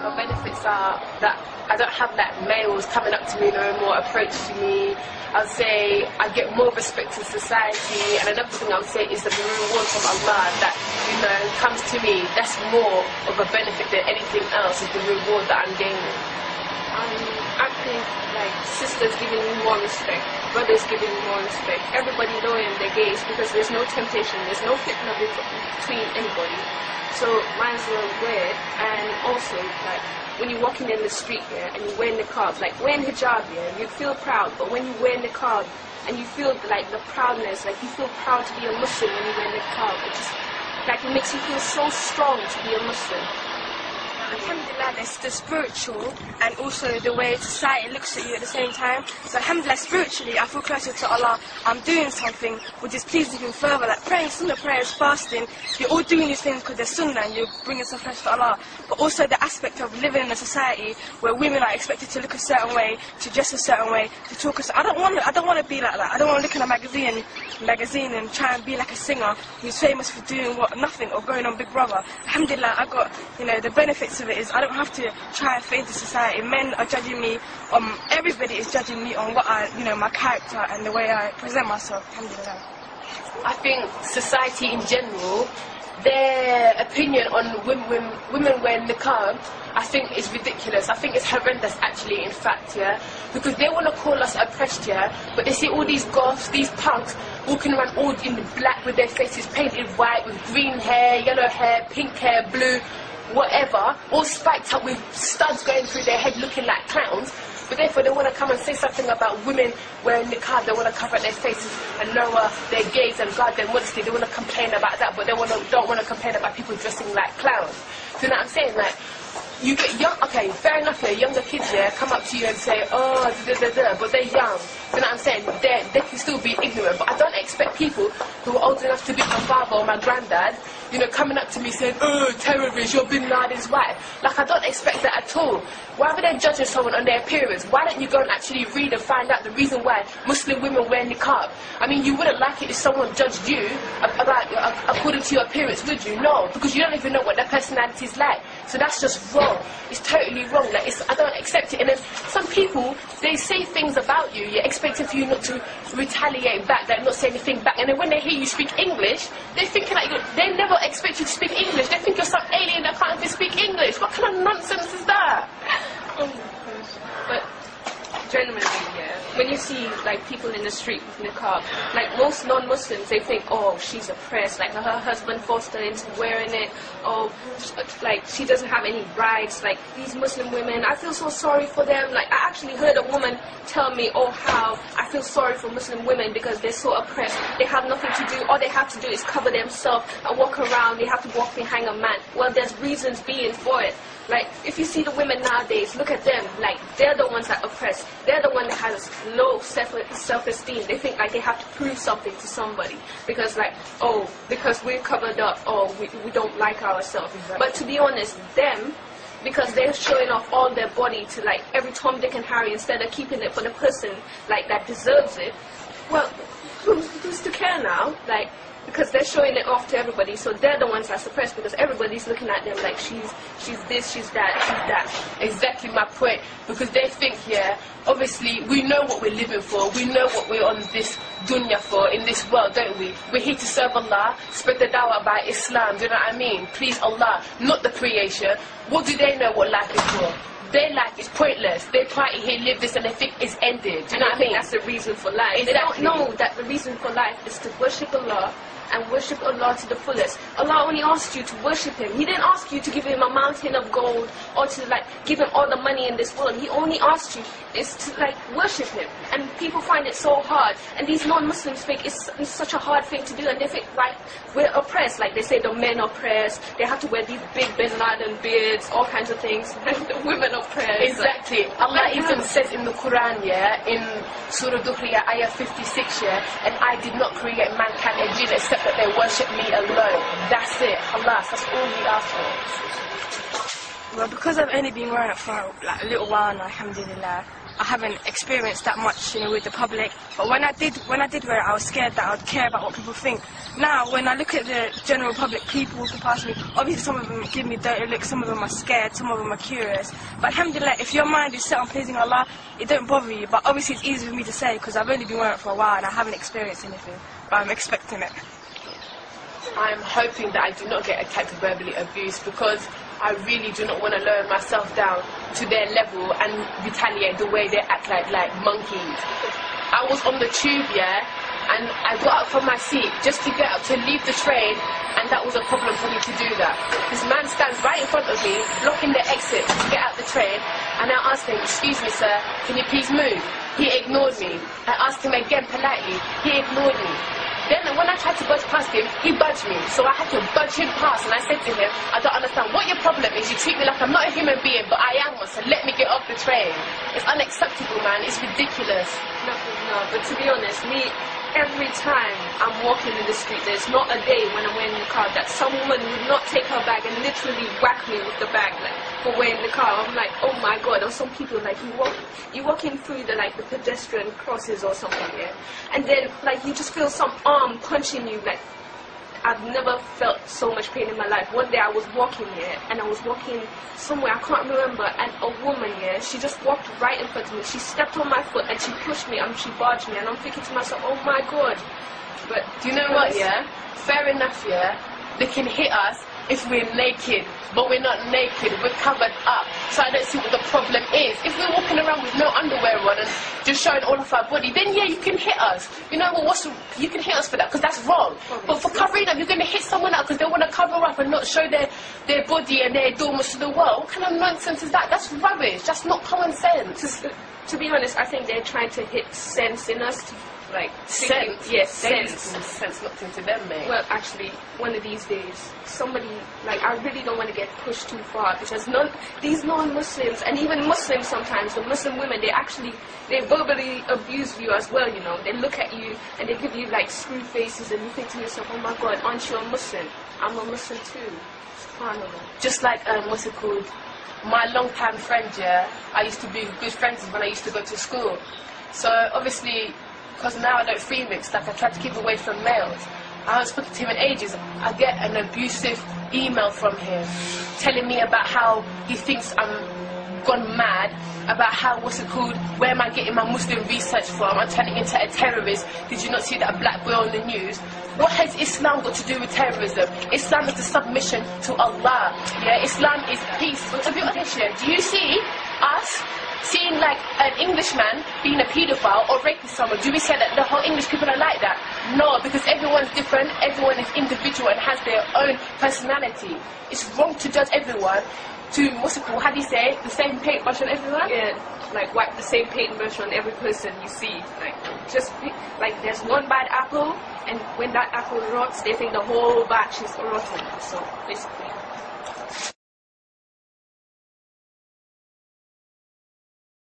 My benefits are that I don't have like males coming up to me no more, approaching me. I'll say I get more respect in society, and another thing I would say is the reward from Allah that, you know, comes to me. That's more of a benefit than anything else, is the reward that I'm gaining. I think like sisters giving me more respect, brothers giving me more respect, everybody knowing their gaze, because there's no temptation, there's no fitna between anybody. So might as well wear it. And also like when you're walking in the street here and you're wearing niqab, like wearing hijab here, you feel proud, but when you wear niqab and you feel like the proudness, like you feel proud to be a Muslim when you wear niqab, it just like it makes you feel so strong to be a Muslim. Alhamdulillah, there's the spiritual and also the way society looks at you at the same time. So alhamdulillah, spiritually, I feel closer to Allah. I'm doing something which is pleasing Him further, like praying sunnah prayers, fasting. You're all doing these things because they're sunnah and you're bringing yourself closer to Allah. But also the aspect of living in a society where women are expected to look a certain way, to dress a certain way, to talk a certain way. I don't want to be like that. I don't want to look in a magazine and try and be like a singer who's famous for doing nothing or going on Big Brother. Alhamdulillah, I got, you know, the benefits of it is I don't have to try and fit into society. Men are judging me, everybody is judging me on what my character and the way I present myself. Alhamdulillah. I think society in general, their opinion on women wearing niqab, I think is ridiculous. I think it's horrendous actually, in fact, yeah. Because they want to call us oppressed, yeah, but they see all these goths, these punks, walking around all in black with their faces painted white, with green hair, yellow hair, pink hair, blue, whatever, all spiked up with studs going through their head looking like clowns. But therefore they want to come and say something about women wearing niqab. They want to cover their faces and lower their gaze and guard their modesty. They want to complain about that, but they don't want to complain about people dressing like clowns. Do you know what I'm saying? Like, you get young, okay, fair enough here, younger kids here come up to you and say, oh, but they're young. You know what I'm saying? They can still be ignorant, but I don't expect people who are old enough to be my father or my granddad, you know, coming up to me saying, oh, terrorist, you're Bin Laden's wife. Like, I don't expect that at all. Why would they judge someone on their appearance? Why don't you go and actually read and find out the reason why Muslim women wear niqab? I mean, you wouldn't like it if someone judged you according to your appearance, would you? No, because you don't even know what their personality is like. So that's just wrong. It's totally wrong. Like, I don't accept it. And then some people, they say things about you. You're expecting for you not to retaliate back, like not say anything back. And then when they hear you speak English, they're thinking like they never expect you to speak English. They think you're some alien that can't even speak English. What kind of nonsense is that? But generally, yeah, when you see like people in the street with niqab, like most non-Muslims, they think, oh, she's oppressed, like her husband forced her into wearing it, or like she doesn't have any rights, like these Muslim women, I feel so sorry for them. Like, I actually heard a woman tell me, oh, how I feel sorry for Muslim women because they're so oppressed, they have nothing to do, all they have to do is cover themselves and walk around, they have to walk behind a man. Well, there's reasons being for it. Like, if you see the women nowadays, look at them, like, they're the ones that are oppressed. They're the one that has low self-esteem. They think, like, they have to prove something to somebody. Because, like, oh, because we're covered up, or we don't like ourselves. Exactly. But to be honest, them, because they're showing off all their body to, like, every Tom, Dick, and Harry, instead of keeping it for the person, like, that deserves it, well, who's to care now? Like, because they're showing it off to everybody, so they're the ones that suppressed, because everybody's looking at them like she's this, she's that, she's that. Exactly my point, because they think, yeah, obviously we know what we're living for, we know what we're on this dunya for, in this world, don't we? We're here to serve Allah, spread the dawah by Islam, do you know what I mean? Please Allah, not the creation. What do they know what life is for? Their life is pointless. They party here, live this, and they think it's ended. Do you know what I mean? That's the reason for life. Exactly. They don't know that the reason for life is to worship Allah and worship Allah to the fullest. Allah only asked you to worship Him. He didn't ask you to give Him a mountain of gold or to like give Him all the money in this world. He only asked you is to like worship Him. And people find it so hard. And these non-Muslims think it's such a hard thing to do. And they think like we're oppressed. Like they say the men are oppressed. They have to wear these big Bin Laden beards, all kinds of things. And the women are oppressed. Exactly. Like, Allah even says in the Quran, yeah, in Surah Dukhriya, ayah 56, yeah, and I did not create mankind and jinn except that they worship me alone. That's it. Allah, that's all we ask for. Well, because I've only been wearing it for like a little while now, alhamdulillah, I haven't experienced that much, with the public. But when I did wear it, I was scared that I would care about what people think. Now, when I look at the general public, people walking past me, obviously some of them give me dirty looks, some of them are scared, some of them are curious. But alhamdulillah, if your mind is set on pleasing Allah, it don't bother you. But obviously it's easy for me to say because I've only been wearing it for a while and I haven't experienced anything. But I'm expecting it. I'm hoping that I do not get attacked or verbally abused because I really do not want to lower myself down to their level and retaliate the way they act like monkeys. I was on the tube, and I got up from my seat just to get up to leave the train, and that was a problem for me to do that. This man stands right in front of me, blocking the exit to get out the train, and I asked him, "Excuse me sir, can you please move?" He ignored me. I asked him again politely, he ignored me. Then when I tried to budge past him, he budged me. So I had to budge him past, and I said to him, "I don't understand what your problem is. You treat me like I'm not a human being, but I am one, so let me get off the train." It's unacceptable, man. It's ridiculous. No, but to be honest, every time I'm walking in the street, there's not a day when I'm wearing the car that some woman would not take her bag and literally whack me with the bag for wearing the car. I'm like, oh my god. Or some people you walking through the pedestrian crosses or something, and then you just feel some arm punching you. I've never felt so much pain in my life. One day I was walking and I was walking somewhere, I can't remember, and a woman she just walked right in front of me. She stepped on my foot and she pushed me and she barged me, and I'm thinking to myself, oh my god. But do you know what, fair enough, they can hit us if we're naked, but we're not naked, we're covered up. So I don't see what the problem is. If we're walking around with no underwear on and just showing all of our body, then you can hit us. You know what, you can hit us for that, because that's wrong. But for covering up, you're going to hit someone up because they want to cover up and not show their body and their dormants to the world. What kind of nonsense is that? That's rubbish. That's not common sense. To be honest, I think they're trying to hit sense in us. Sense? Yes, sense. Sense knocked into them, mate. Well, actually, one of these days, somebody, I really don't want to get pushed too far, because these non-Muslims, and even Muslims sometimes, the Muslim women, they verbally abuse you as well, They look at you, and they give you, screw faces, and you think to yourself, oh my god, aren't you a Muslim? I'm a Muslim too. SubhanAllah. Just like, what's it called? My long-time friend, I used to be good friends when I used to go to school. So, obviously, because now I don't free mix, I try to keep away from males. I haven't spoken to him in ages. I get an abusive email from him telling me about how he thinks I'm gone mad, about how, where am I getting my Muslim research from? I'm turning into a terrorist. Did you not see that black boy on the news? What has Islam got to do with terrorism? Islam is the submission to Allah. Islam is peace. But to be honest, do you see us seeing an Englishman being a paedophile or raping someone? Do we say that the whole English people are like that? No, because everyone's different, everyone is individual and has their own personality. It's wrong to judge everyone to, how do you say, the same paintbrush on everyone? Yeah, wipe the same paintbrush on every person you see. There's one bad apple, and when that apple rots, they think the whole batch is rotten. So, basically.